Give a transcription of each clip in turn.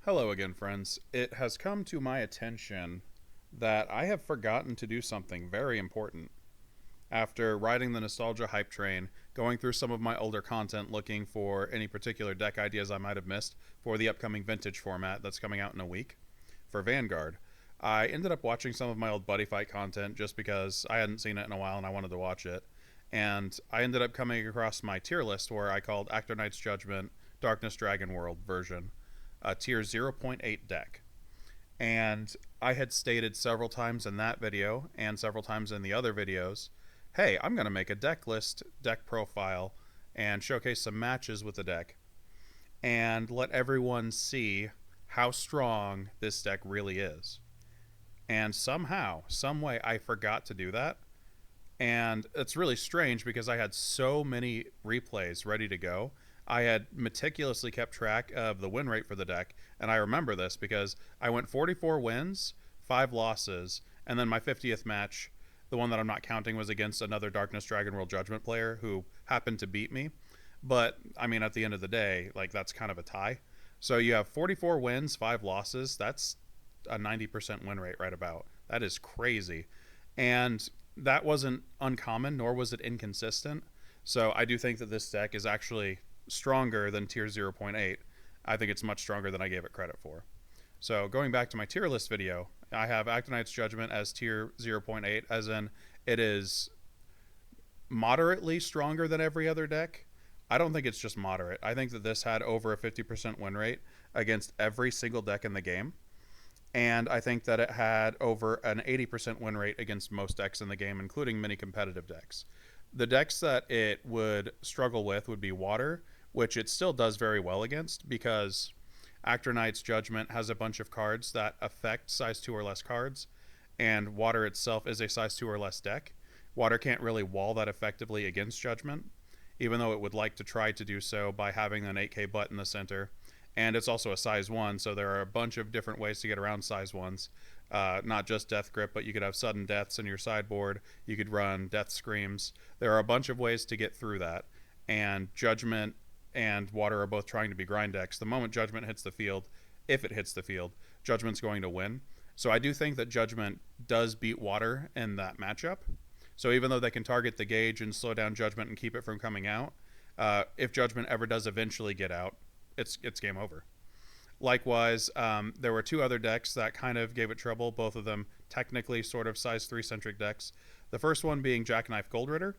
Hello again, friends. It has come to my attention that I have forgotten to do something very important. After riding the nostalgia hype train, going through some of my older content looking for any particular deck ideas I might have missed for the upcoming vintage format that's coming out in a week for Vanguard, I ended up watching some of my old Buddyfight content just because I hadn't seen it in a while and I wanted to watch it. And I ended up coming across my tier list where I called Actor Knight's Judgement Darkness Dragon World version a tier zero point 0.8 deck. And I had stated several times in that video and several times in the other videos, hey, I'm going to make a deck list, deck profile, and showcase some matches with the deck and let everyone see how strong this deck really is. And somehow, some way, I forgot to do that. And it's really strange because I had so many replays ready to go. I had meticulously kept track of the win rate for the deck, and I remember this because I went 44 wins, 5 losses, and then my 50th match, the one that I'm not counting, was against another Darkness Dragon World Judgment player who happened to beat me. But, I mean, at the end of the day, like, that's kind of a tie. So you have 44 wins, 5 losses. That's a 90% win rate right about. That is crazy. And that wasn't uncommon, nor was it inconsistent. So I do think that this deck is actually stronger than tier 0.8. I think it's much stronger than I gave it credit for. So going back to my tier list video, I have Actor Knight's Judgement as tier 0.8, as in it is moderately stronger than every other deck. I don't think it's just moderate. I think that this had over a 50% win rate against every single deck in the game. And I think that it had over an 80% win rate against most decks in the game, including many competitive decks. The decks that it would struggle with would be Water, which it still does very well against because Actor Knight's Judgement has a bunch of cards that affect size 2 or less cards, and Water itself is a size 2 or less deck. Water can't really wall that effectively against Judgement, even though it would like to try to do so by having an 8K butt in the center. And it's also a size 1, so there are a bunch of different ways to get around size 1s. Not just Death Grip, but you could have sudden deaths in your sideboard. You could run Death Screams. There are a bunch of ways to get through that. And Judgement and Water are both trying to be grind decks. The moment Judgement hits the field, if it hits the field, Judgment's going to win. So I do think that Judgement does beat Water in that matchup. So even though they can target the gauge and slow down Judgement and keep it from coming out, if Judgement ever does eventually get out, it's game over. Likewise, there were 2 other decks that kind of gave it trouble, both of them technically sort of size 3 centric decks. The first one being Jackknife Goldritter.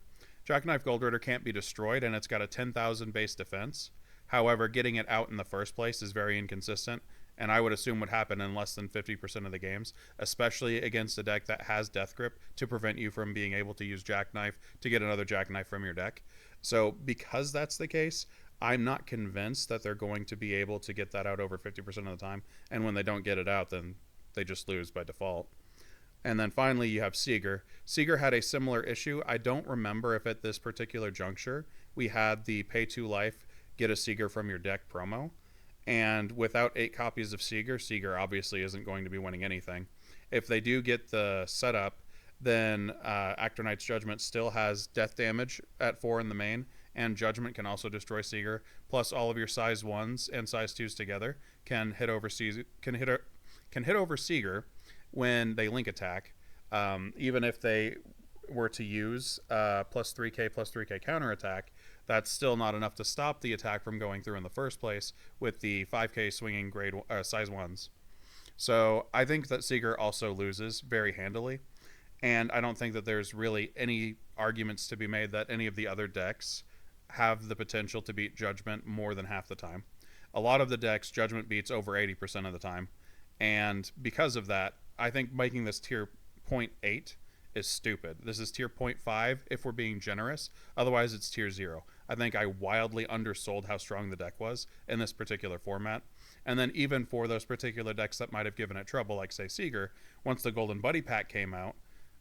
Jackknife Goldritter can't be destroyed, and it's got a 10,000 base defense. However, getting it out in the first place is very inconsistent, and I would assume would happen in less than 50% of the games, especially against a deck that has Death Grip to prevent you from being able to use Jackknife to get another Jackknife from your deck. So because that's the case, I'm not convinced that they're going to be able to get that out over 50% of the time, and when they don't get it out, then they just lose by default. And then finally, you have Seeger. Seeger had a similar issue. I don't remember if at this particular juncture we had the pay 2 life, get a Seeger from your deck promo. And without 8 copies of Seeger, Seeger obviously isn't going to be winning anything. If they do get the setup, then Actor Knight's Judgement still has death damage at 4 in the main, and Judgement can also destroy Seeger. Plus, all of your size 1s and size 2s together can hit over Seeger when they link attack. Even if they were to use plus 3k counterattack, that's still not enough to stop the attack from going through in the first place with the 5k swinging size 1s. So I think that Seeger also loses very handily, and I don't think that there's really any arguments to be made that any of the other decks have the potential to beat Judgement more than half the time. A lot of the decks, Judgement beats over 80% of the time, and because of that, I think making this tier 0.8 is stupid. This is tier 0.5 if we're being generous. Otherwise, it's tier 0. I think I wildly undersold how strong the deck was in this particular format. And then even for those particular decks that might have given it trouble, like, say, Seeger, once the Golden Buddy pack came out,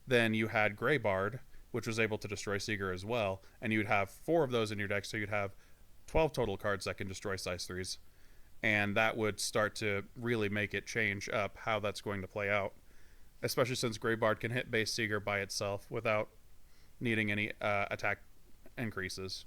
then you had Greybard, which was able to destroy Seeger as well, and you'd have 4 of those in your deck, so you'd have 12 total cards that can destroy size 3s. And that would start to really make it change up how that's going to play out, especially since Greybard can hit base Seeger by itself without needing any attack increases.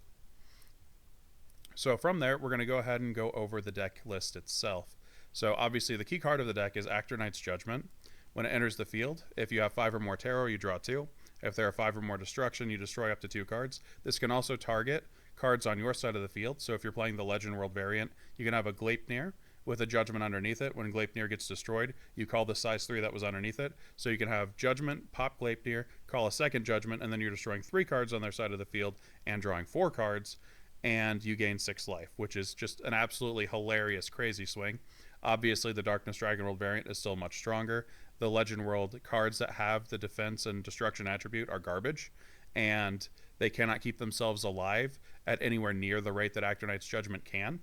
So from there, we're going to go ahead and go over the deck list itself. So obviously the key card of the deck is Actor Knight's Judgment. When it enters the field, if you have 5 or more tarot, you draw 2. If there are 5 or more destruction, you destroy up to 2 cards. This can also target cards on your side of the field. So if you're playing the Legend World variant, you can have a Gleipnir with a Judgment underneath it. When Gleipnir gets destroyed, you call the size 3 that was underneath it. So you can have Judgment, pop Gleipnir, call a second Judgment, and then you're destroying 3 cards on their side of the field and drawing 4 cards, and you gain 6 life, which is just an absolutely hilarious, crazy swing. Obviously, the Darkness Dragon World variant is still much stronger. The Legend World cards that have the defense and destruction attribute are garbage, and they cannot keep themselves alive at anywhere near the rate that Actor Knight's Judgment can.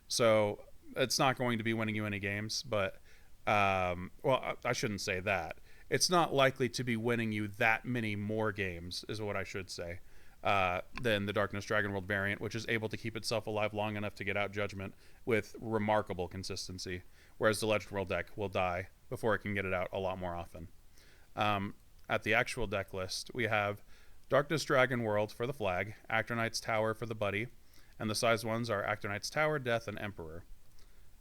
So it's not going to be winning you any games, but, well, I shouldn't say that. It's not likely to be winning you that many more games, is what I should say, than the Darkness Dragon World variant, which is able to keep itself alive long enough to get out Judgment with remarkable consistency, whereas the Legend World deck will die before it can get it out a lot more often. At the actual deck list, we have Darkness Dragon World for the flag, Actor Knight's Tower for the buddy, and the size ones are Actor Knight's Tower, Death, and Emperor.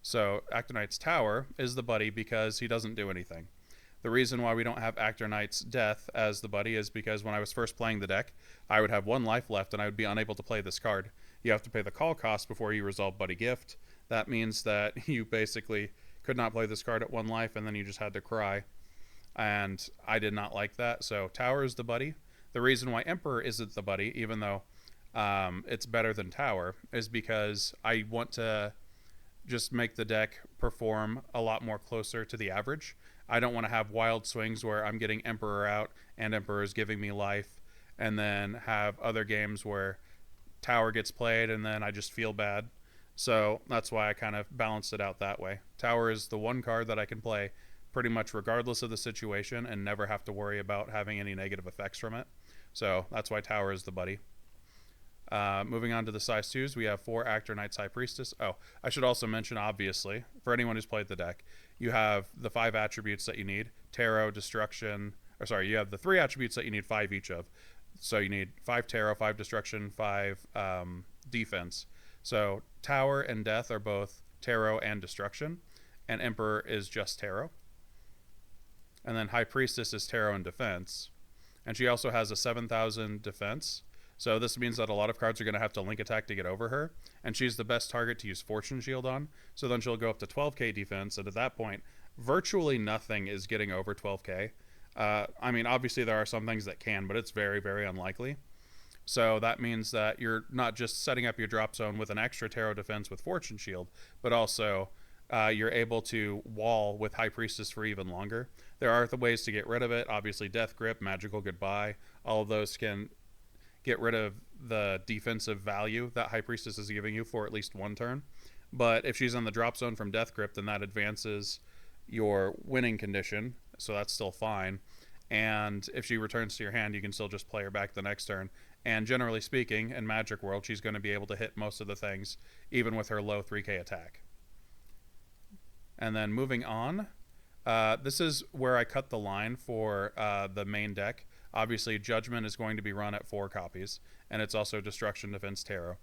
So Actor Knight's Tower is the buddy because he doesn't do anything. The reason why we don't have Actor Knight's Death as the buddy is because when I was first playing the deck, I would have 1 life left and I would be unable to play this card. You have to pay the call cost before you resolve Buddy Gift. That means that you basically could not play this card at 1 life, and then you just had to cry. And I did not like that, so Tower is the buddy. The reason why Emperor isn't the buddy, even though it's better than Tower, is because I want to just make the deck perform a lot more closer to the average. I don't want to have wild swings where I'm getting Emperor out and Emperor is giving me life, and then have other games where Tower gets played and then I just feel bad. So that's why I kind of balanced it out that way. Tower is the one card that I can play pretty much regardless of the situation and never have to worry about having any negative effects from it. So that's why Tower is the buddy. Moving on to the size 2s, we have 4 Actor Knight's High Priestess. Oh, I should also mention, obviously, for anyone who's played the deck, you have the 5 attributes that you need. Tarot, Destruction, or sorry, you have the 3 attributes that you need 5 each of. So you need 5 Tarot, 5 Destruction, 5 Defense. So Tower and Death are both Tarot and Destruction, and Emperor is just Tarot. And then High Priestess is Tarot and Defense. And she also has a 7,000 defense. So this means that a lot of cards are going to have to link attack to get over her. And she's the best target to use Fortune Shield on. So then she'll go up to 12k defense. And at that point, virtually nothing is getting over 12k. I mean, obviously there are some things that can, but it's very, very unlikely. So that means that you're not just setting up your drop zone with an extra Tarot defense with Fortune Shield, but also you're able to wall with High Priestess for even longer. There are the ways to get rid of it. Obviously, Death Grip, Magical Goodbye, all of those can get rid of the defensive value that High Priestess is giving you for at least 1 turn. But if she's on the drop zone from Death Grip, then that advances your winning condition, so that's still fine. And if she returns to your hand, you can still just play her back the next turn. And generally speaking, in Magic World, she's going to be able to hit most of the things, even with her low 3k attack. And then moving on, this is where I cut the line for the main deck. Obviously, Judgment is going to be run at 4 copies, and it's also Destruction, Defense, Tarot.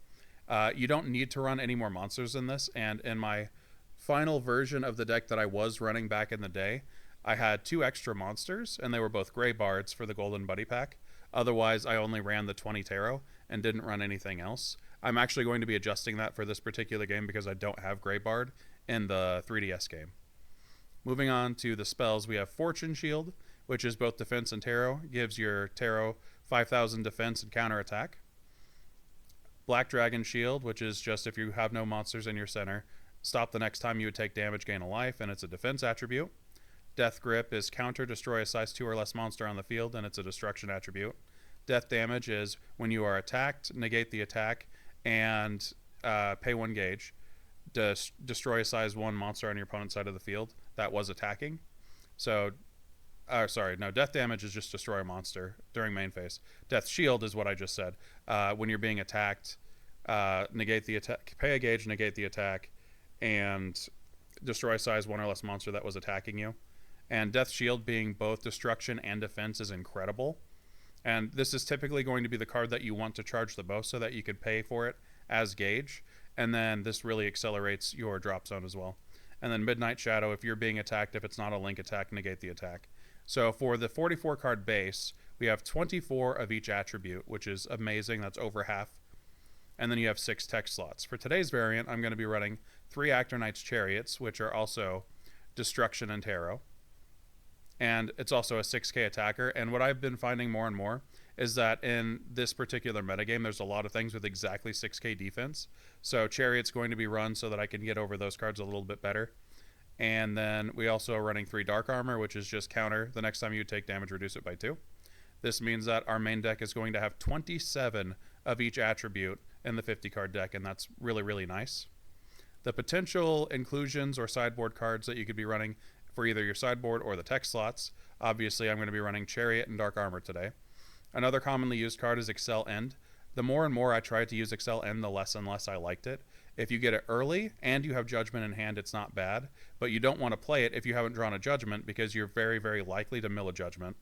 You don't need to run any more monsters in this, and in my final version of the deck that I was running back in the day, I had 2 extra monsters, and they were both Grey Bards for the Golden Buddy Pack. Otherwise, I only ran the 20 Tarot and didn't run anything else. I'm actually going to be adjusting that for this particular game because I don't have Grey Bard in the 3DS game. Moving on to the spells, we have Fortune Shield, which is both defense and tarot, gives your tarot 5,000 defense and counterattack. Black Dragon Shield, which is just if you have no monsters in your center, stop the next time you would take damage, gain a life, and it's a defense attribute. Death Grip is counter, destroy a size 2 or less monster on the field, and it's a destruction attribute. Death Damage is when you are attacked, negate the attack, and pay 1 gauge. Destroy a size 1 monster on your opponent's side of the field that was attacking. So, Death Damage is just destroy a monster during main phase. Death Shield is what I just said. When you're being attacked, negate the attack, pay a gauge, negate the attack, and destroy size 1 or less monster that was attacking you. And Death Shield being both destruction and defense is incredible. And this is typically going to be the card that you want to charge the most so that you could pay for it as gauge. And then this really accelerates your drop zone as well. and then Midnight Shadow, if you're being attacked, if it's not a link attack, negate the attack. So for the 44 card base, we have 24 of each attribute, which is amazing. That's over half. And then you have 6 text slots. For today's variant, I'm going to be running 3 Actor Knight's Chariots, which are also Destruction and Tarot. And it's also a 6k attacker. And what I've been finding more and more is that in this particular metagame, there's a lot of things with exactly 6k defense. So Chariot's going to be run so that I can get over those cards a little bit better. And then we also are running 3 Dark Armor, which is just counter. The next time you take damage, reduce it by 2. This means that our main deck is going to have 27 of each attribute in the 50 card deck, and that's really, really nice. The potential inclusions or sideboard cards that you could be running for either your sideboard or the text slots, obviously I'm going to be running Chariot and Dark Armor today. Another commonly used card is Accel End. The more and more I tried to use Accel End, the less and less I liked it. If you get it early and you have Judgment in hand, it's not bad, but you don't want to play it if you haven't drawn a Judgment because you're very, very likely to mill a Judgment.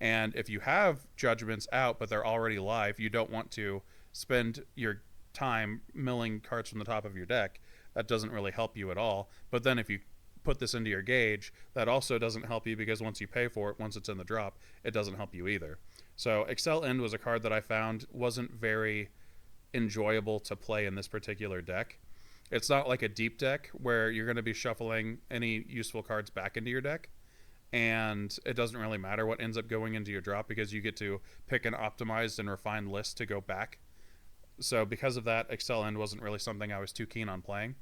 And if you have Judgments out but they're already live, you don't want to spend your time milling cards from the top of your deck. That doesn't really help you at all. But then if you put this into your gauge, that also doesn't help you because once you pay for it, once it's in the drop, it doesn't help you either. So Accel End was a card that I found wasn't very enjoyable to play in this particular deck. It's not like a deep deck where you're going to be shuffling any useful cards back into your deck, and it doesn't really matter what ends up going into your drop because you get to pick an optimized and refined list to go back. So because of that, Accel End wasn't really something I was too keen on playing.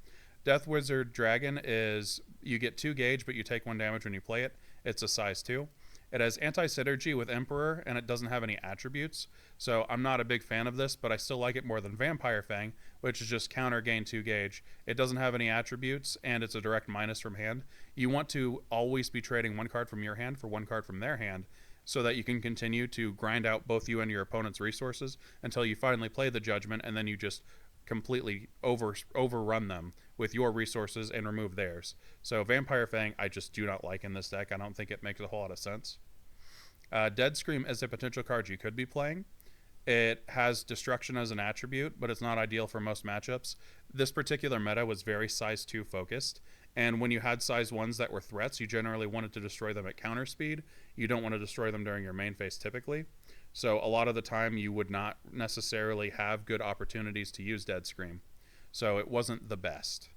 Death Wizard Dragon is, you get 2 gauge, but you take 1 damage when you play it. It's a size 2. It has anti-synergy with Emperor, and it doesn't have any attributes. So I'm not a big fan of this, but I still like it more than Vampire Fang, which is just counter gain 2 gauge. It doesn't have any attributes, and it's a direct minus from hand. You want to always be trading 1 card from your hand for 1 card from their hand, so that you can continue to grind out both you and your opponent's resources until you finally play the Judgment, and then you just completely overrun them with your resources and remove theirs. So Vampire Fang I just do not like in this deck. I don't think it makes a whole lot of sense. Dead Scream is a potential card you could be playing. It has Destruction as an attribute, but it's not ideal for most matchups. This particular meta was very size 2 focused, and when you had size 1s that were threats, you generally wanted to destroy them at counter speed. You don't want to destroy them during your main phase typically. So a lot of the time you would not necessarily have good opportunities to use Dead Scream. So it wasn't the best.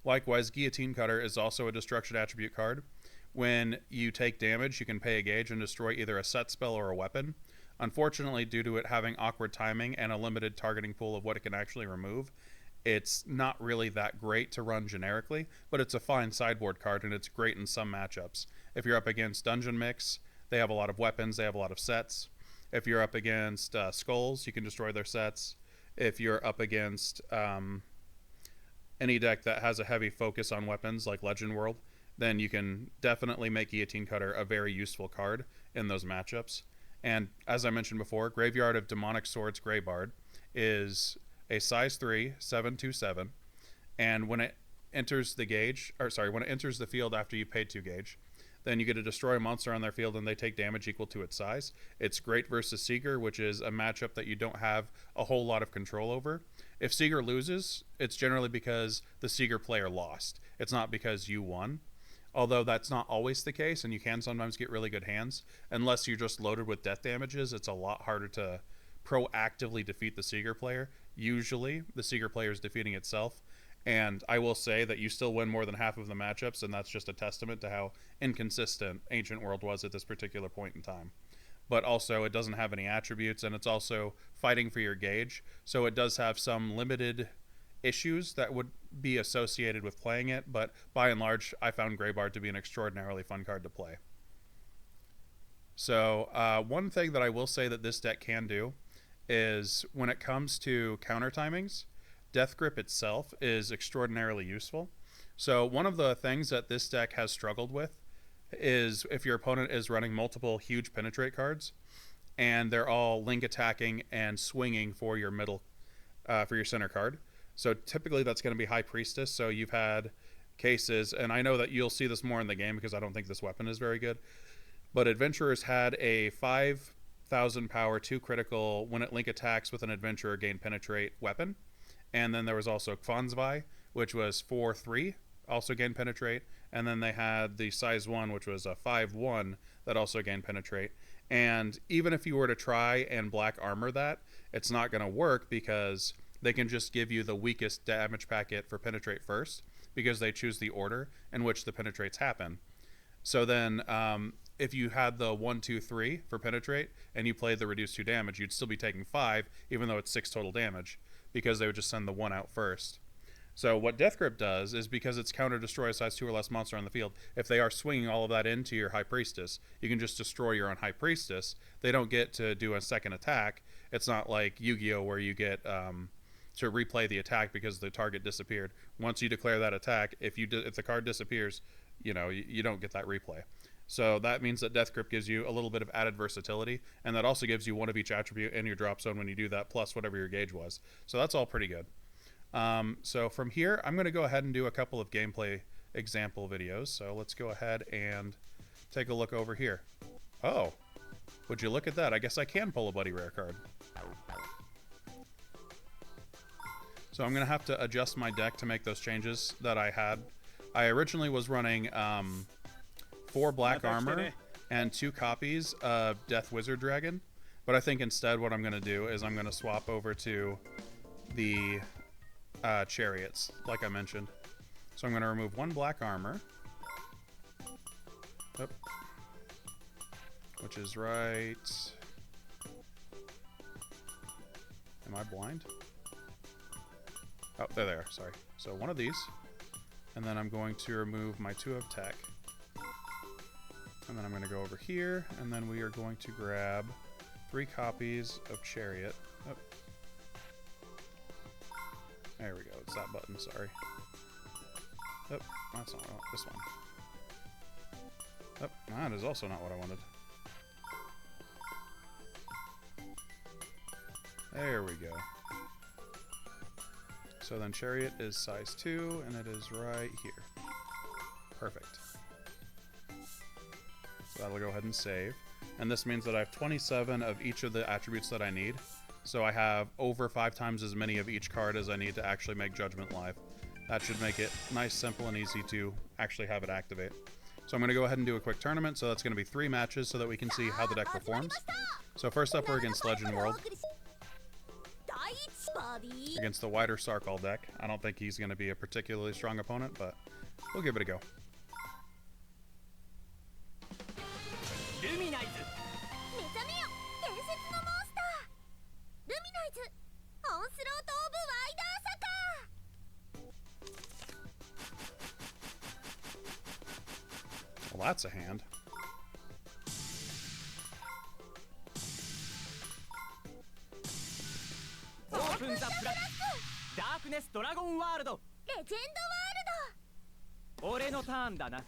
Likewise, Guillotine Cutter is also a destruction attribute card. When you take damage, you can pay a gauge and destroy either a set spell or a weapon. Unfortunately, due to it having awkward timing and a limited targeting pool of what it can actually remove, it's not really that great to run generically, but it's a fine sideboard card and it's great in some matchups. If you're up against Dungeon Mix, they have a lot of weapons, they have a lot of sets. If you're up against Skulls, you can destroy their sets. If you're up against any deck that has a heavy focus on weapons like Legend World, then you can definitely make Guillotine Cutter a very useful card in those matchups. And as I mentioned before, Graveyard of Demonic Swords Greybard is a size 3, 7/2/7, and when it enters the field after you pay 2 gauge, then you get to destroy a monster on their field and they take damage equal to its size. It's great versus Seeger, which is a matchup that you don't have a whole lot of control over. If Seeger loses, it's generally because the Seeger player lost. It's not because you won. Although that's not always the case, and you can sometimes get really good hands. Unless you're just loaded with death damages, it's a lot harder to proactively defeat the Seeger player. Usually, the Seeger player is defeating itself. And I will say that you still win more than half of the matchups, and that's just a testament to how inconsistent Ancient World was at this particular point in time. But also, it doesn't have any attributes, and it's also fighting for your gauge. So it does have some limited issues that would be associated with playing it, but by and large, I found Greybard to be an extraordinarily fun card to play. So one thing that I will say that this deck can do is when it comes to counter timings, Death Grip itself is extraordinarily useful. So one of the things that this deck has struggled with is if your opponent is running multiple huge penetrate cards and they're all link attacking and swinging for your for your center card. So typically that's going to be High Priestess. So you've had cases, and I know that you'll see this more in the game because I don't think this weapon is very good, but Adventurers had a 5,000 power 2 critical when it link attacks with an Adventurer gain penetrate weapon. And then there was also Kvansvai, which was 4/3 also gained penetrate, and then they had the size 1, which was a 5/1 that also gained penetrate. And even if you were to try and black armor that, it's not going to work because they can just give you the weakest damage packet for penetrate first, because they choose the order in which the penetrates happen. So then if you had the 1, 2, 3 for penetrate and you played the reduced 2 damage, you'd still be taking 5, even though it's 6 total damage, because they would just send the 1 out first. So what Death Grip does is, because it's counter destroy a size 2 or less monster on the field, if they are swinging all of that into your High Priestess, you can just destroy your own High Priestess. They don't get to do a second attack. It's not like Yu-Gi-Oh! Where you get to replay the attack because the target disappeared. Once you declare that attack, if the card disappears, you don't get that replay. So that means that Death Grip gives you a little bit of added versatility, and that also gives you one of each attribute in your drop zone when you do that, plus whatever your gauge was. So that's all pretty good. So from here, I'm going to go ahead and do a couple of gameplay example videos. So let's go ahead and take a look over here. Oh, would you look at that? I guess I can pull a Buddy Rare card. So I'm going to have to adjust my deck to make those changes that I had. I originally was running 4 black armor and 2 copies of Death Wizard Dragon. But I think instead what I'm going to do is I'm going to swap over to the Chariots, like I mentioned. So I'm going to remove 1 black armor. Oh. Which is right... Am I blind? Oh, there they are, sorry. So 1 of these. And then I'm going to remove my 2 of tech. And then I'm going to go over here, and then we are going to grab 3 copies of Chariot. Oh. There we go, it's that button, sorry. Oh, that's not what I want. This one. Oh, that is also not what I wanted. There we go. So then Chariot is size 2, and it is right here. Perfect. So that'll go ahead and save. And this means that I have 27 of each of the attributes that I need. So I have over 5 times as many of each card as I need to actually make Judgement live. That should make it nice, simple, and easy to actually have it activate. So I'm going to go ahead and do a quick tournament. So that's going to be 3 matches so that we can see how the deck performs. So first up, we're against Legend World. Against the wider Sarkal deck. I don't think he's going to be a particularly strong opponent, but we'll give it a go. Well, that's a hand.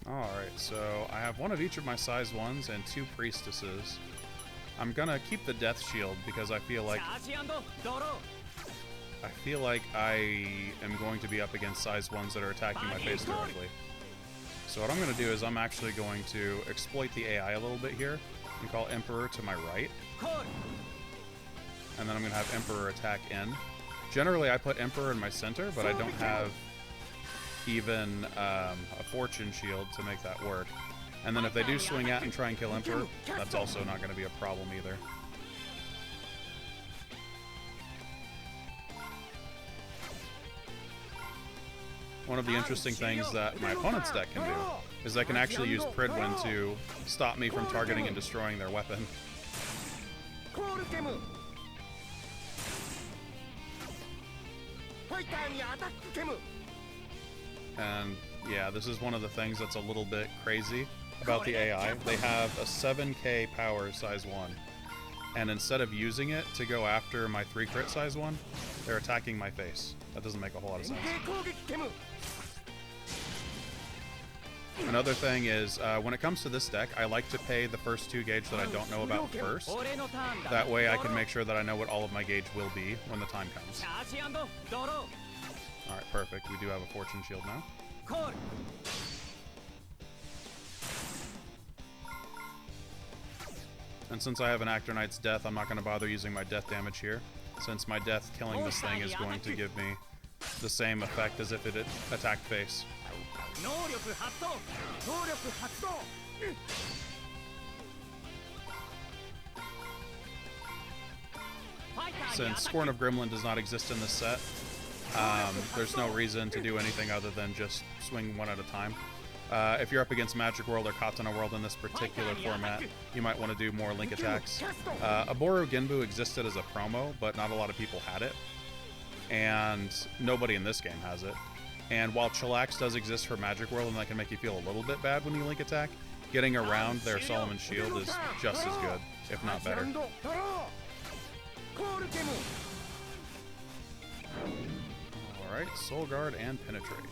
Alright, so I have 1 of each of my size 1s and 2 Priestesses. I'm gonna keep the Death Shield because I feel like I am going to be up against size 1s that are attacking my face directly. So what I'm going to do is I'm actually going to exploit the AI a little bit here and call Emperor to my right. And then I'm going to have Emperor attack in. Generally, I put Emperor in my center, but I don't have even a Fortune Shield to make that work. And then if they do swing at and try and kill Emperor, that's also not going to be a problem either. One of the interesting things that my opponent's deck can do is they can actually use Pridwin to stop me from targeting and destroying their weapon. And yeah, this is one of the things that's a little bit crazy about the AI. They have a 7k power size 1. And instead of using it to go after my 3 crit size 1, they're attacking my face. That doesn't make a whole lot of sense. Another thing is, when it comes to this deck, I like to pay the first 2 gauge that I don't know about first. That way I can make sure that I know what all of my gauge will be when the time comes. Alright, perfect. We do have a Fortune Shield now. And since I have an Actor Knight's Death, I'm not going to bother using my death damage here, since my death killing this thing is going to give me the same effect as if it had attacked face. Since Scorn of Gremlin does not exist in this set, there's no reason to do anything other than just swing one at a time. If you're up against Magic World or Katana World in this particular format, you might want to do more link attacks. Aboru Genbu existed as a promo, but not a lot of people had it. And nobody in this game has it. And while Chillax does exist for Magic World, and that can make you feel a little bit bad when you link attack, getting around their Solomon Shield is just as good, if not better. Alright, Soul Guard and Penetrate.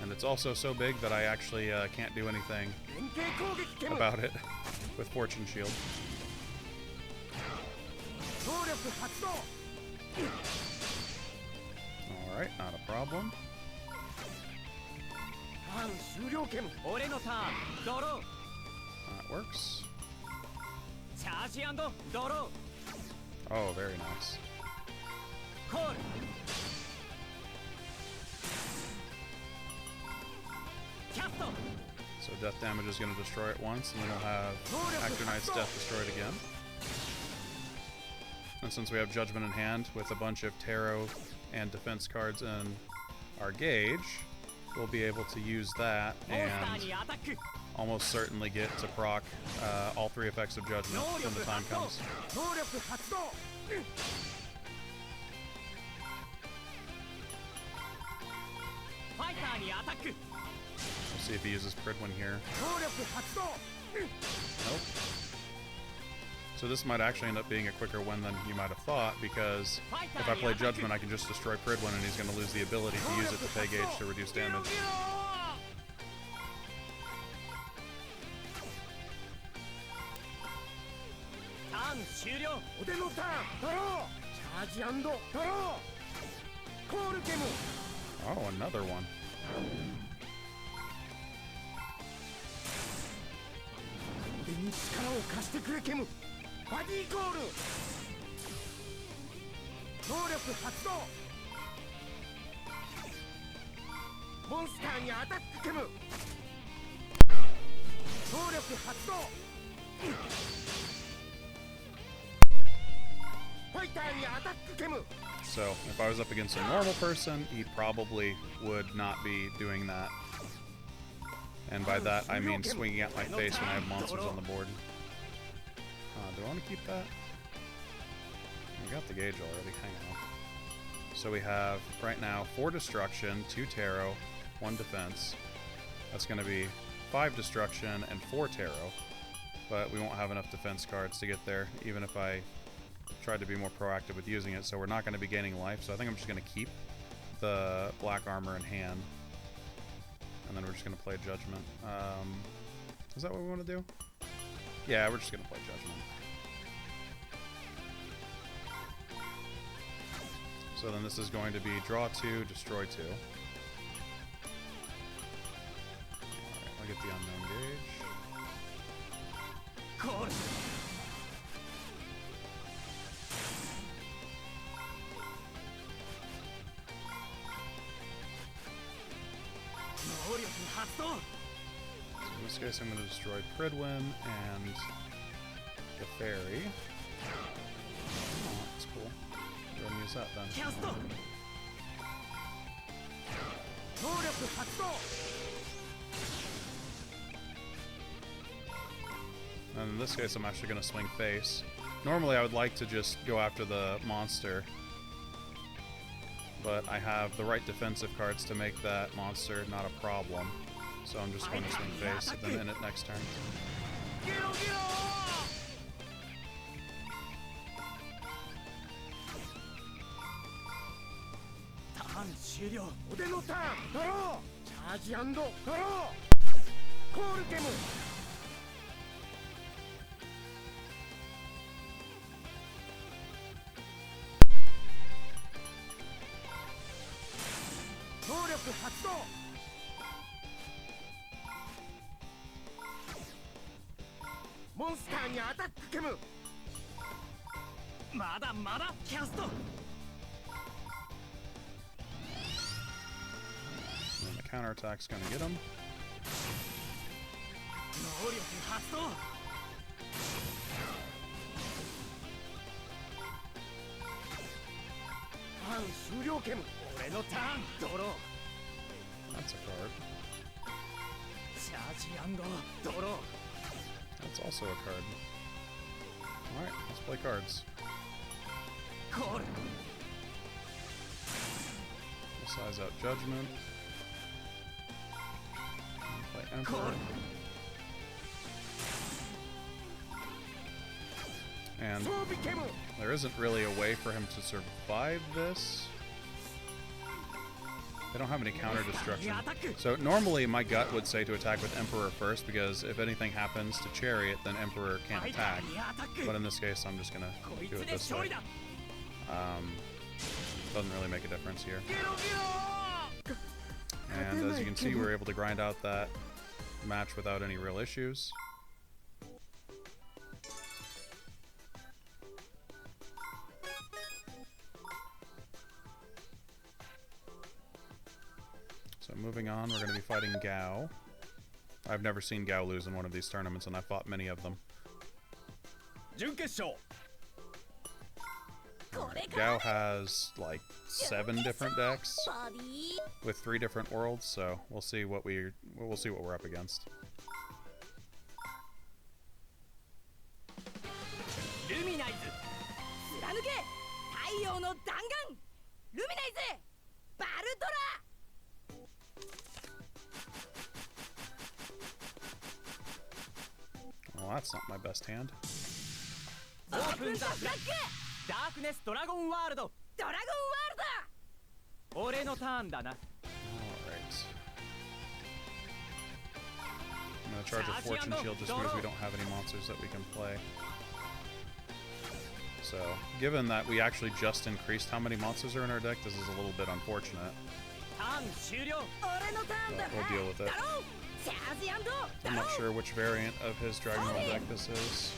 And it's also so big that I actually can't do anything about it with Fortune Shield. Alright, not a problem. That works. Oh, very nice. So death damage is going to destroy it once, and then we'll have Actor Knight's Death destroyed again. And since we have Judgment in hand with a bunch of Tarot and defense cards in our gauge, we'll be able to use that and almost certainly get to proc all three effects of Judgment when the time comes. We'll see if he uses Pridwin here. Nope. So this might actually end up being a quicker win than you might have thought, because if I play Judgment, I can just destroy Pridwin and he's going to lose the ability to use it to pay gauge to reduce damage. Oh, another one. So, if I was up against a normal person, he probably would not be doing that. And by that, I mean swinging at my face when I have monsters on the board. Do I want to keep that? We got the gauge already, hang on. So we have, right now, 4 Destruction, 2 Tarot, 1 Defense. That's going to be 5 Destruction and 4 Tarot. But we won't have enough defense cards to get there, even if I tried to be more proactive with using it. So we're not going to be gaining life, so I think I'm just going to keep the black armor in hand. And then we're just going to play Judgment. Is that what we want to do? Yeah, we're just going to play Judgment. So then this is going to be draw 2, destroy 2. Alright, I'll get the unknown gauge. So in this case I'm going to destroy Pridwin and the Fairy. Oh, that's cool. Go ahead and use that then. And in this case I'm actually going to swing face. Normally I would like to just go after the monster, but I have the right defensive cards to make that monster not a problem. So I'm just going to swing face and then end it next turn. counterattack's gonna get him. That's a card. That's also a card. Alright, let's play cards. We'll size out Judgement. Play Emperor. And there isn't really a way for him to survive this. They don't have any counter destruction. So normally my gut would say to attack with Emperor first, because if anything happens to Chariot, then Emperor can't attack. But in this case, I'm just gonna do it this way. Doesn't really make a difference here. And as you can see, we're able to grind out that match without any real issues. So moving on, we're going to be fighting Gao. I've never seen Gao lose in one of these tournaments, and I've fought many of them. Gao has like 7 different decks with 3 different worlds, so we'll see what we're up against. Well, that's not my best hand. Alright. I'm going to charge a Fortune Shield just because we don't have any monsters that we can play. So, given that we actually just increased how many monsters are in our deck, this is a little bit unfortunate. But we'll deal with it. I'm not sure which variant of his Dragon Ball deck this is.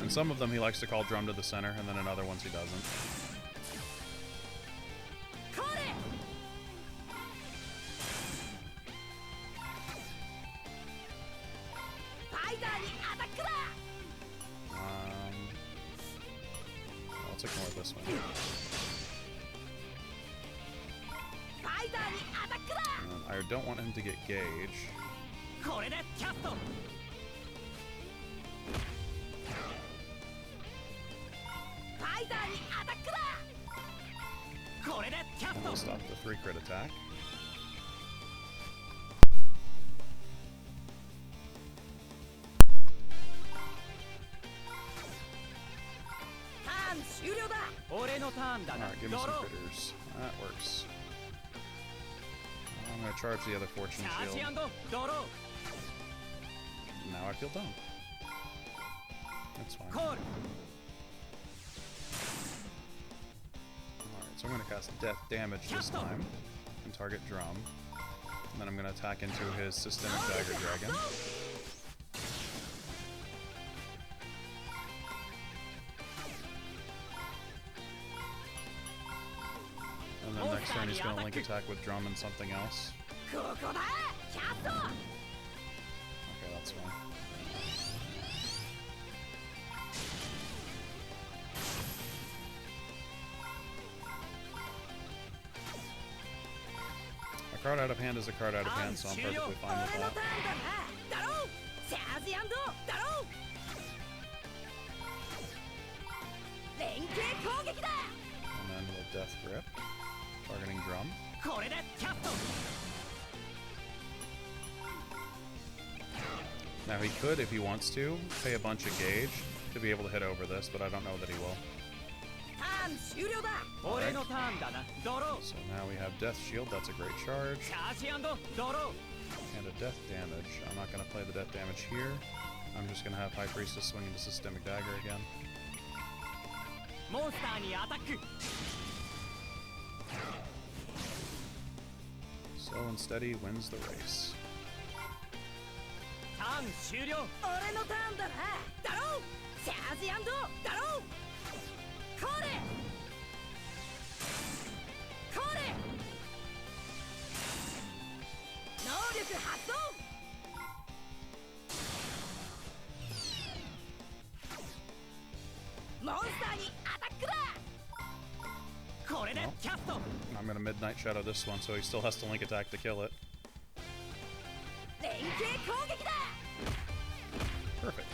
And some of them he likes to call Drum to the center, and then in other ones he doesn't. Let's ignore this one. I don't want him to get Gauge. We'll stop the 3 crit attack. Alright, give me some critters. That works. I'm going to charge the other Fortune Shield. Now I feel dumb. That's fine. Alright, so I'm going to cast Death Damage this time and target Drum. And then I'm going to attack into his Systemic Dagger Dragon. And then next turn he's going to link attack with Drum and something else. Okay, that's fine. A card out of hand is a card out of hand, so I'm perfectly fine with that. And then we'll Death Grip, targeting Drum. Now he could, if he wants to, pay a bunch of Gauge to be able to hit over this, but I don't know that he will. Right. So now we have Death Shield, that's a great charge. And a Death Damage. I'm not going to play the Death Damage here. I'm just going to have High Priestess swing into Systemic Dagger again. Slow and steady wins the race. And then Well, I'm gonna Midnight Shadow this one, so he still has to link attack to kill it. Perfect.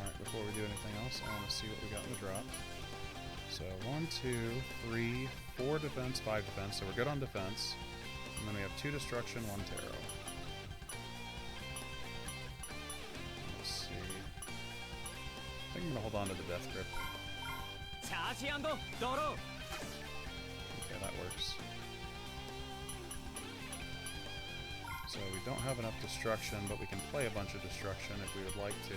Alright, before we do anything else, I want to see what we got in the drop. So 1, 2, 3, 4 defense, 5 defense, so we're good on defense. And then we have 2 destruction, 1 tarot. Let's see. I think I'm gonna hold on to the death grip. Okay, that works. So we don't have enough destruction, but we can play a bunch of destruction if we would like to.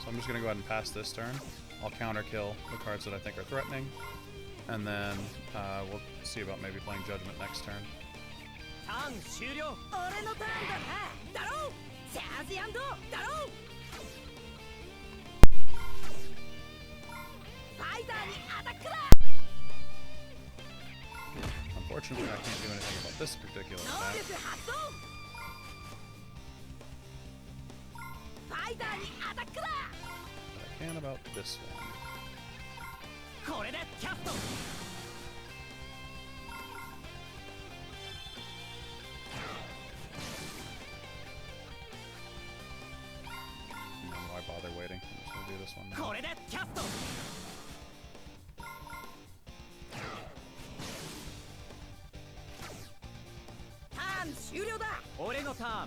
So I'm just going to go ahead and pass this turn. I'll counter kill the cards that I think are threatening. And then we'll see about maybe playing Judgement next turn. Unfortunately, I can't do anything about this particular attack. But I can about this one. Why bother waiting? I'm just gonna do this one now.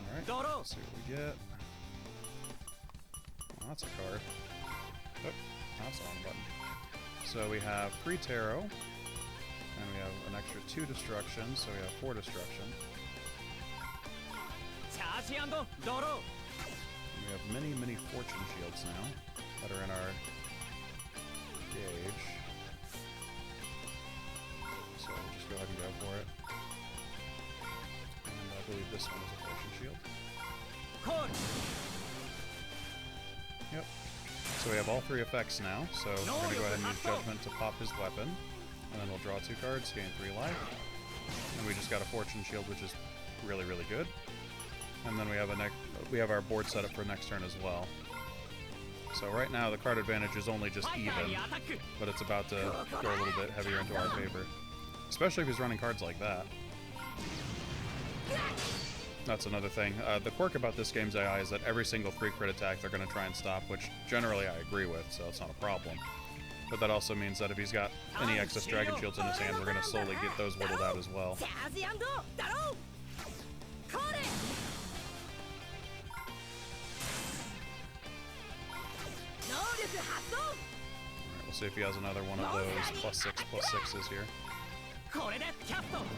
Alright, let's see what we get. Oh, that's a card. Oh, that's the wrong button. So we have 3 tarot, and we have an extra 2 destruction, so we have 4 destruction. And we have many, many fortune shields now that are in our gauge. So we'll just go ahead and go for it. And I believe this one is a fortune shield. Yep. So we have all 3 effects now, so we're going to go ahead and use Judgement to pop his weapon. And then we'll draw 2 cards, gain 3 life. And we just got a fortune shield, which is really, really good. And then we have our board set up for next turn as well. So right now the card advantage is only just even, but it's about to go a little bit heavier into our favor. Especially if he's running cards like that. That's another thing. The quirk about this game's AI is that every single 3 crit attack they're going to try and stop, which generally I agree with, so it's not a problem. But that also means that if he's got any excess Dragon Shields in his hand, we're going to slowly get those whittled out as well. Alright, we'll see if he has another one of those +6/+6s here.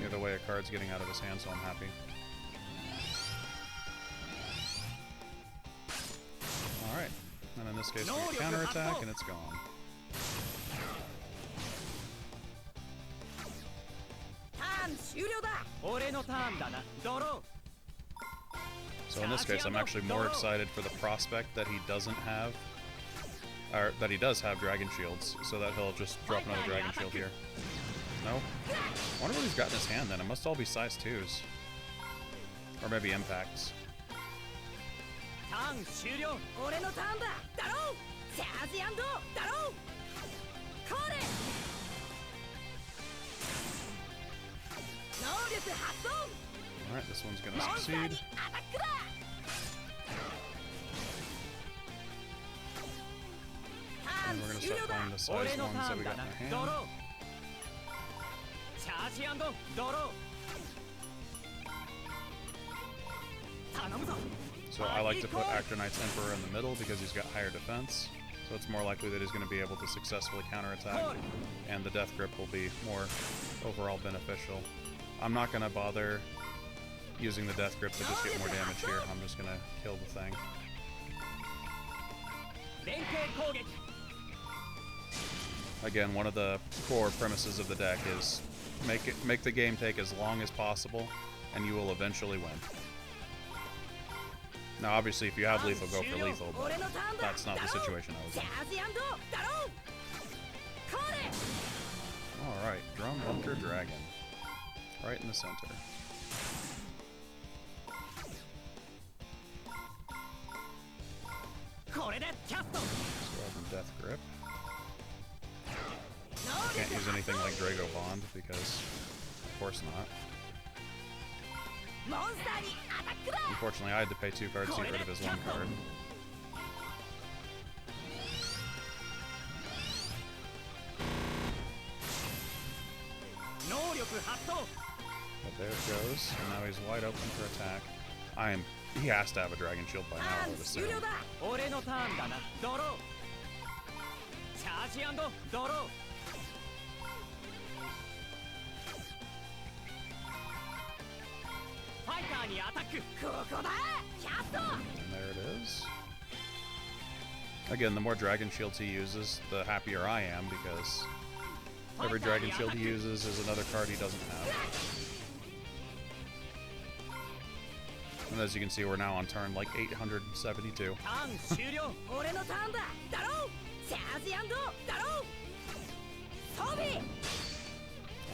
Either way, a card's getting out of his hand, so I'm happy. Alright, and in this case we get counterattack, and it's gone. So in this case, I'm actually more excited for the prospect that he doesn't have, or that he does have Dragon Shields, so that he'll just drop another Dragon Shield here. No? I wonder what he's got in his hand then. It must all be size 2s. Or maybe impacts. Alright, this one's gonna succeed. And we're gonna start playing the size ones that we got in our hand. So I like to put Actor Knight's Emperor in the middle because he's got higher defense. So it's more likely that he's going to be able to successfully counterattack, and the Death Grip will be more overall beneficial. I'm not going to bother using the Death Grip to just get more damage here. I'm just going to kill the thing. Again, one of the core premises of the deck is make the game take as long as possible, and you will eventually win. Now, obviously, if you have lethal, go for lethal, but that's not the situation I was in. Alright, Drum Bunker Dragon. Right in the center. Death Grip. Can't use anything like Drago Bond because, of course not. Unfortunately, I had to pay 2 cards to get rid of his 1 card. But there it goes, and now he's wide open for attack. He has to have a Dragon Shield by now, I would assume. And there it is. Again, the more Dragon Shields he uses, the happier I am, because every Dragon Shield he uses is another card he doesn't have. And as you can see, we're now on turn like 872.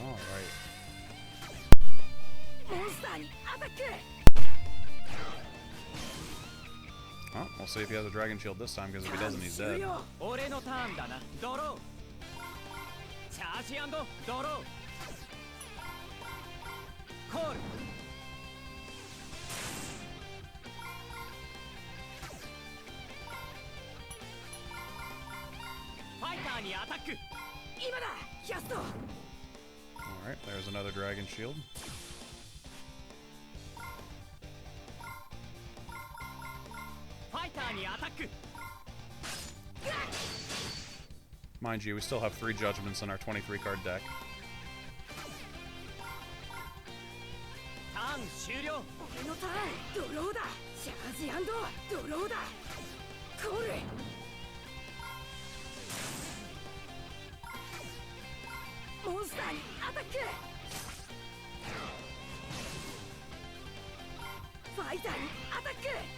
Alright. Oh, we'll see if he has a Dragon Shield this time, because if he doesn't, he's dead. Alright, there's another Dragon Shield. Mind you, we still have 3 Judgments in our 23-card deck.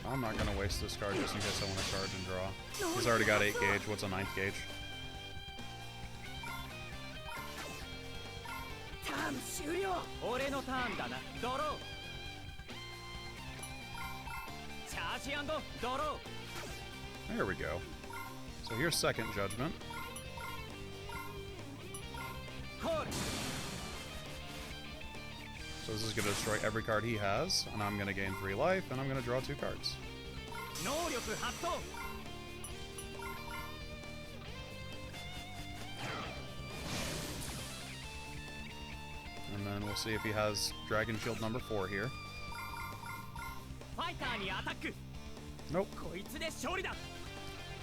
I'm not going to waste this card just in case I want to charge and draw. He's already got 8 gauge. What's a 9th gauge? There we go. So here's second Judgment. So this is going to destroy every card he has, and I'm going to gain 3 life, and I'm going to draw 2 cards. And then we'll see if he has Dragon Shield number 4 here. Nope.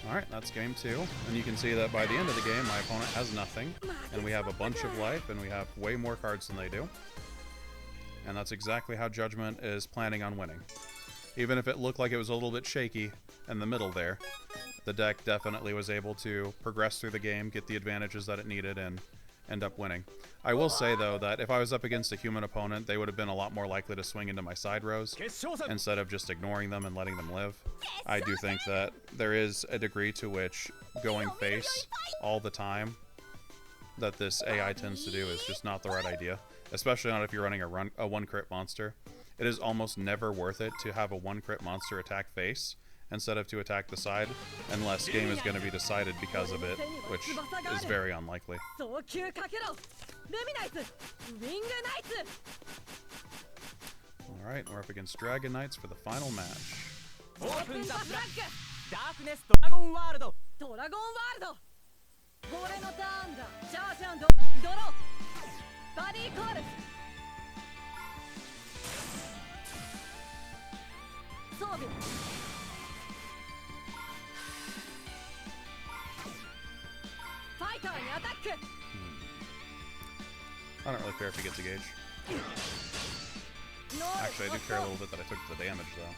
Alright, that's game 2. And you can see that by the end of the game, my opponent has nothing. And we have a bunch of life, and we have way more cards than they do. And that's exactly how Judgment is planning on winning. Even if it looked like it was a little bit shaky in the middle there, the deck definitely was able to progress through the game, get the advantages that it needed, and end up winning. I will say, though, that if I was up against a human opponent, they would have been a lot more likely to swing into my side rows instead of just ignoring them and letting them live. I do think that there is a degree to which going face all the time that this AI tends to do is just not the right idea. Especially not if you're running a 1-crit monster. It is almost never worth it to have a 1-crit monster attack face instead of to attack the side, unless game is going to be decided because of it, which is very unlikely. Alright, we're up against Dragon Knights for the final match. I don't really care if he gets a gauge. Actually, I do care a little bit that I took the damage, though.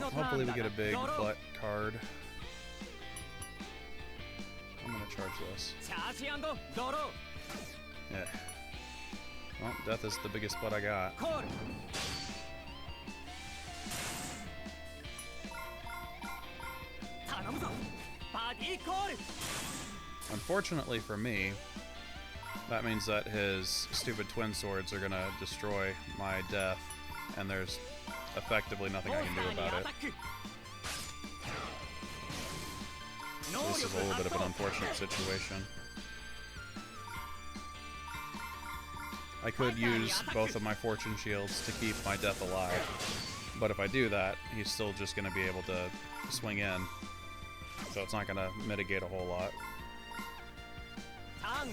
Hopefully we get a big butt card. I'm gonna charge this. Yeah. Well, death is the biggest butt I got. Unfortunately for me, that means that his stupid twin swords are gonna destroy my death, and there's effectively nothing I can do about it. So this is a little bit of an unfortunate situation. I could use both of my fortune shields to keep my death alive, but if I do that, he's still just going to be able to swing in, so it's not going to mitigate a whole lot.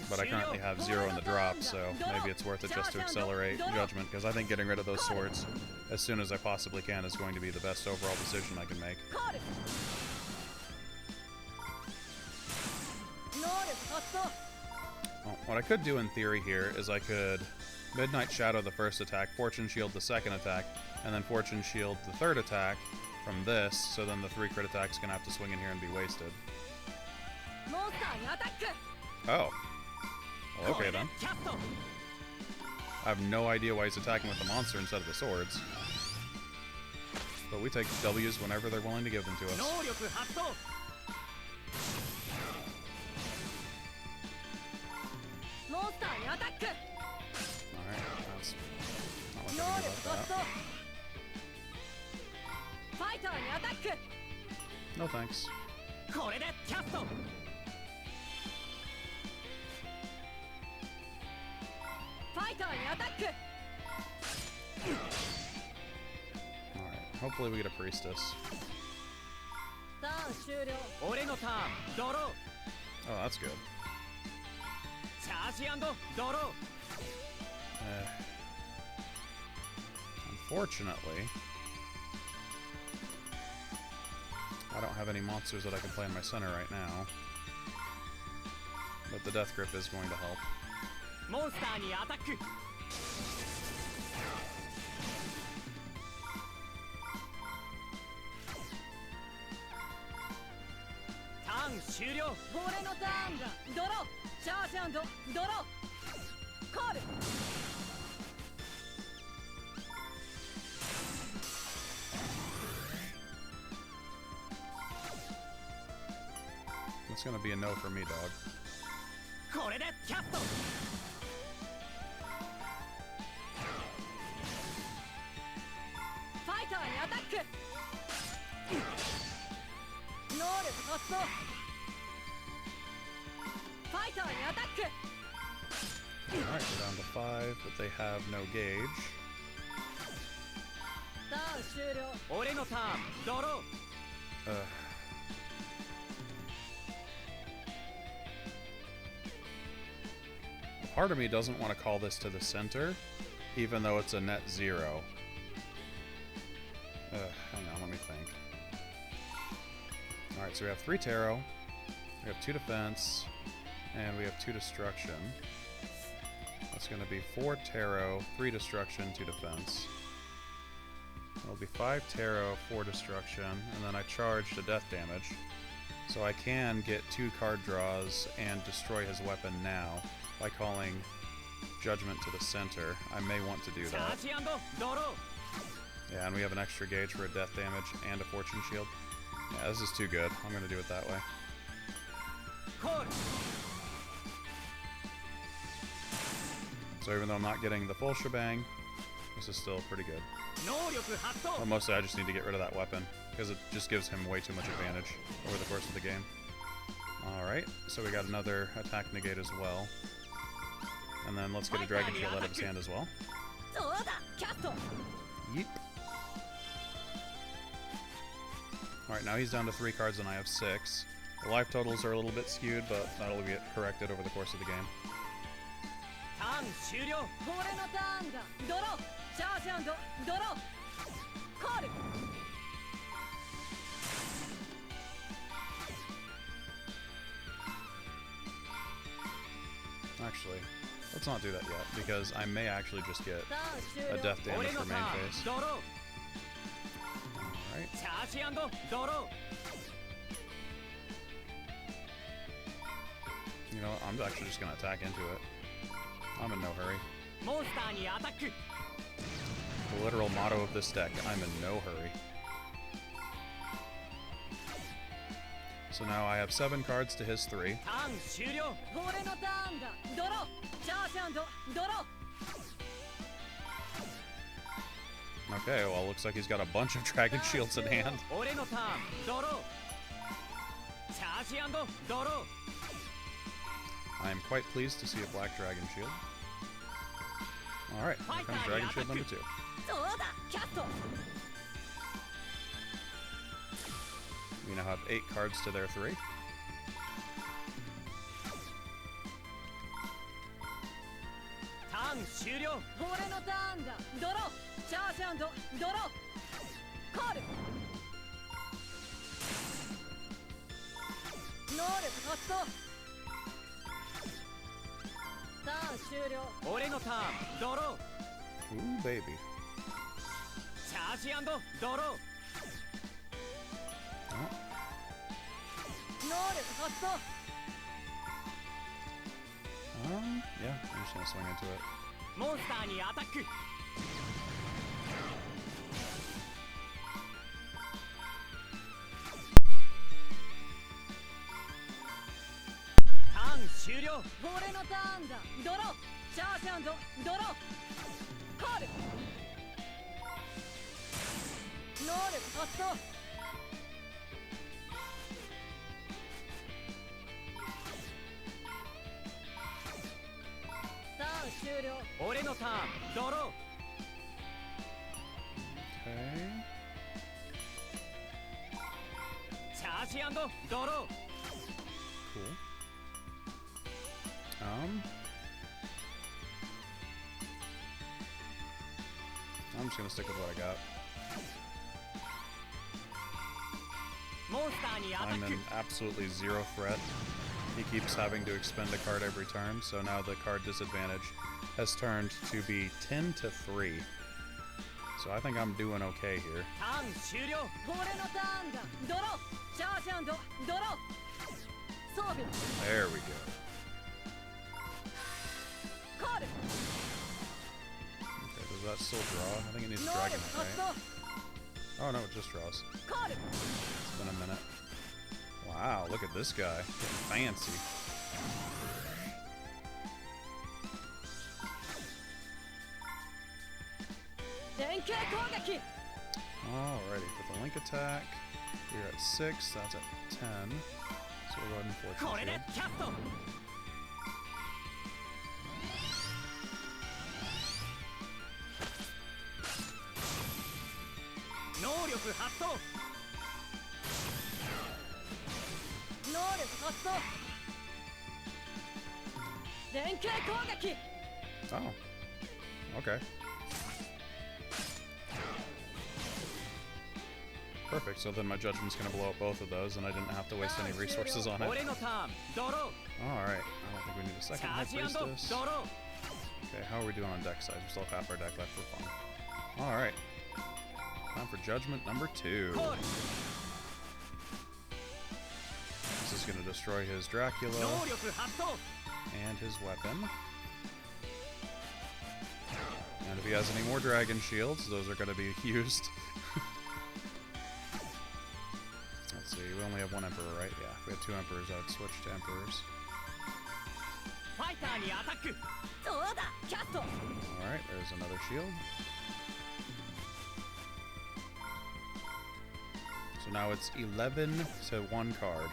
But I currently have 0 in the drop, so maybe it's worth it just to accelerate Judgement, because I think getting rid of those swords as soon as I possibly can is going to be the best overall decision I can make. Well, what I could do in theory here is I could Midnight Shadow the first attack, Fortune Shield the second attack, and then Fortune Shield the third attack from this, so then the 3 crit attacks can have to swing in here and be wasted. Oh. Well, okay then. I have no idea why he's attacking with the monster instead of the swords. But we take W's whenever they're willing to give them to us. Alright, that's not much I can do about that. No thanks. Alright, hopefully we get a Priestess. Oh, that's good. Unfortunately, I don't have any monsters that I can play in my center right now. But the Death Grip is going to help. It's gonna be a no for me, dog. Alright, we're down to 5, but they have no gauge. Part of me doesn't want to call this to the center, even though it's a net 0. Hang on, let me think. Alright, so we have 3 tarot, we have 2 defense, and we have 2 destruction. That's going to be 4 tarot, 3 destruction, 2 defense. It'll be 5 tarot, 4 destruction, and then I charge to death damage. So I can get 2 card draws and destroy his weapon now by calling Judgment to the center. I may want to do that. Yeah, and we have an extra gauge for a death damage and a fortune shield. Yeah, this is too good. I'm going to do it that way. So even though I'm not getting the full shebang, this is still pretty good. But mostly I just need to get rid of that weapon, because it just gives him way too much advantage over the course of the game. Alright, so we got another attack negate as well. And then let's get a Dragon Shield out of his hand as well. Yeep. Alright, now he's down to 3 cards and I have 6. The life totals are a little bit skewed, but that'll get corrected over the course of the game. Actually, let's not do that yet, because I may actually just get a death damage for main phase. Alright. You know what, I'm actually just going to attack into it. I'm in no hurry. The literal motto of this deck, I'm in no hurry. So now I have 7 cards to his 3. ターン終了。俺のターンだ。ドロー。チャージ&ドロー。 Okay, well, looks like he's got a bunch of dragon shields in hand. 俺のターン。ドロー。チャージ&ドロー。 I am quite pleased to see a black dragon shield. Alright, here comes dragon shield number 2. そうだ、キャット。 We now have 8 cards to their 3. ターン終了。俺のターンだ。ドロー。チャージ&ドロー。コール。能力発動。ターン終了。俺のターン。ドロー。 Ooh, baby. チャージ&ドロー。 Oh. 能力発動。 Yeah, I'm just gonna swing into it. モンスターにアタック。ターン終了。俺のターンだ。ドロー。チャージ&ドロー。コール。能力発動。ターン終了。俺のターン。ドロー。 Okay. チャージ&ドロー。 Cool. I'm just gonna stick with what I got. モンスターにアタ I'm ック。 in absolutely zero threat. He keeps having to expend a card every turn, so now the card disadvantage has turned to be 10 to 3. So I think I'm doing okay here. ターン終了。俺のターンだ。ドロー。チャージ&ドロー。装備。 There we go. コール。 Okay, does that still draw? I think it needs 能力 Dragon, 発動。 right? Oh no, it just draws. コール。 It's been a minute. Wow, look at this guy. Getting fancy. 連携攻撃。 Alrighty, with the link attack, we're at 6, that's at 10. So we'll go ahead and force これで the キャット。能力発動。能力発動。連携攻撃。 Oh. Okay. Perfect, so then my Judgment's gonna blow up both of those, and I didn't have to waste any resources on it. 俺のターン。ドロー。 Alright, I don't think we need a チ second ャ high ージ&ド priestess. ロー。 Okay, how are we doing on deck size? We still have half our deck left for fun. Alright. Time for Judgment number 2. コール。 This is gonna destroy his Dracula 能力発動。 and his weapon. And if he has any more dragon shields, those are gonna be used. Let's see, we only have one Emperor, right? Yeah, if we had 2 Emperors, I would switch to Emperors. ファイターにアタック。そうだ、キャット。 Alright, there's another shield. So now it's 11 to 1 card.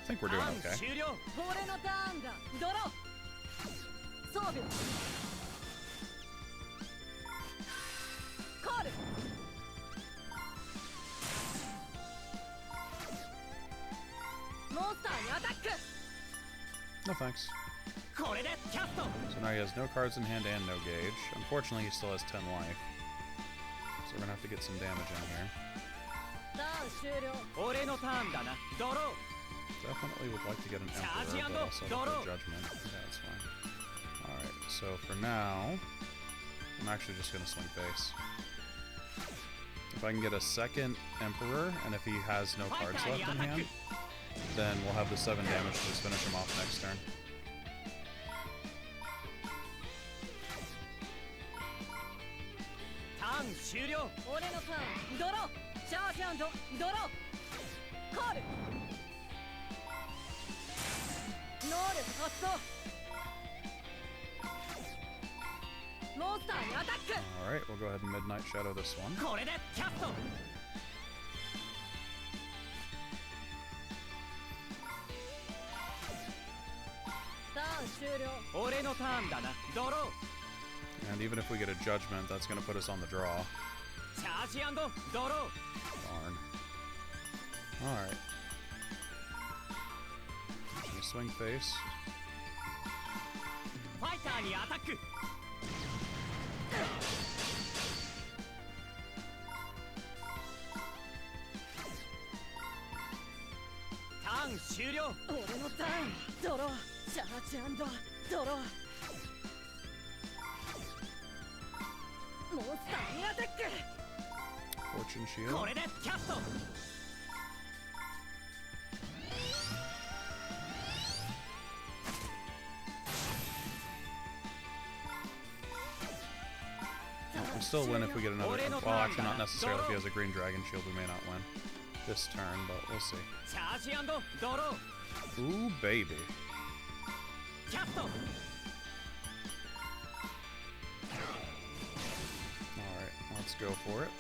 I think we're doing ターン okay. 終了。俺のターンだ。ドロー。装備。コール。モンスターにアタック。 No thanks. これでキャット。 So now he has no cards in hand and no gauge. Unfortunately, he still has 10 life. So we're gonna have to get some damage in here. ターン終了。俺のターンだな。ドロー。 Definitely would like to get an Charge Emperor, and but also Doro. the Judgment. Yeah, that's fine. Alright, so for now, I'm actually just gonna swing face. If I can get a second Emperor, and if he has no cards left in hand, then we'll have the 7 damage to just finish him off next turn. ターン終了。俺のターン。ドロー。チャージ&ドロー。コール能力発動モンスターにアタック Alright, we'll go ahead and Midnight Shadow this one. これでキャストターン終了俺のターンだなドロー And even if we get a Judgment, that's going to put us on the draw. チャージ&ドロー Darn. Alright. Swing face. ファイターにアタックターン終了俺のターンドローチャージ&ドローモンスターにアタック Fortune Shield. これでキャスト We'll still win if we get another. Well, actually, not necessarily. If he has a green dragon shield, we may not win this turn, but we'll see. チャージ&ドロー Ooh, baby. キャスト Alright, let's go for it.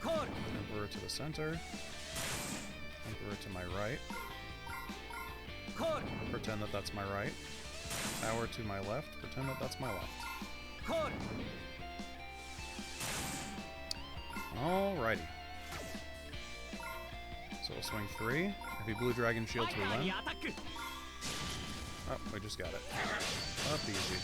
コール Emperor to the center. Emperor to my right. コール Pretend that that's my right. Tower to my left. Pretend that that's my left. コール Alrighty. So we'll swing 3. If he blue dragon ファイ shields, タ we ーに win. アタック Oh, we just got it. Up easy.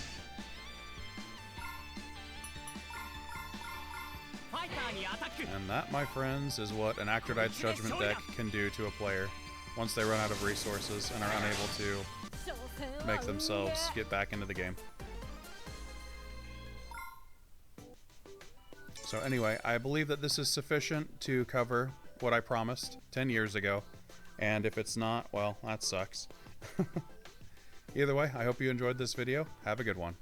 ファイターにアタック And that, my friends, is what an Acrodite's Judgment deck can do to a player once they run out of resources and are unable to 挑戦は make themselves get back into the game. So anyway, I believe that this is sufficient to cover what I promised 10 years ago. And if it's not, well, that sucks. Either way, I hope you enjoyed this video. Have a good one.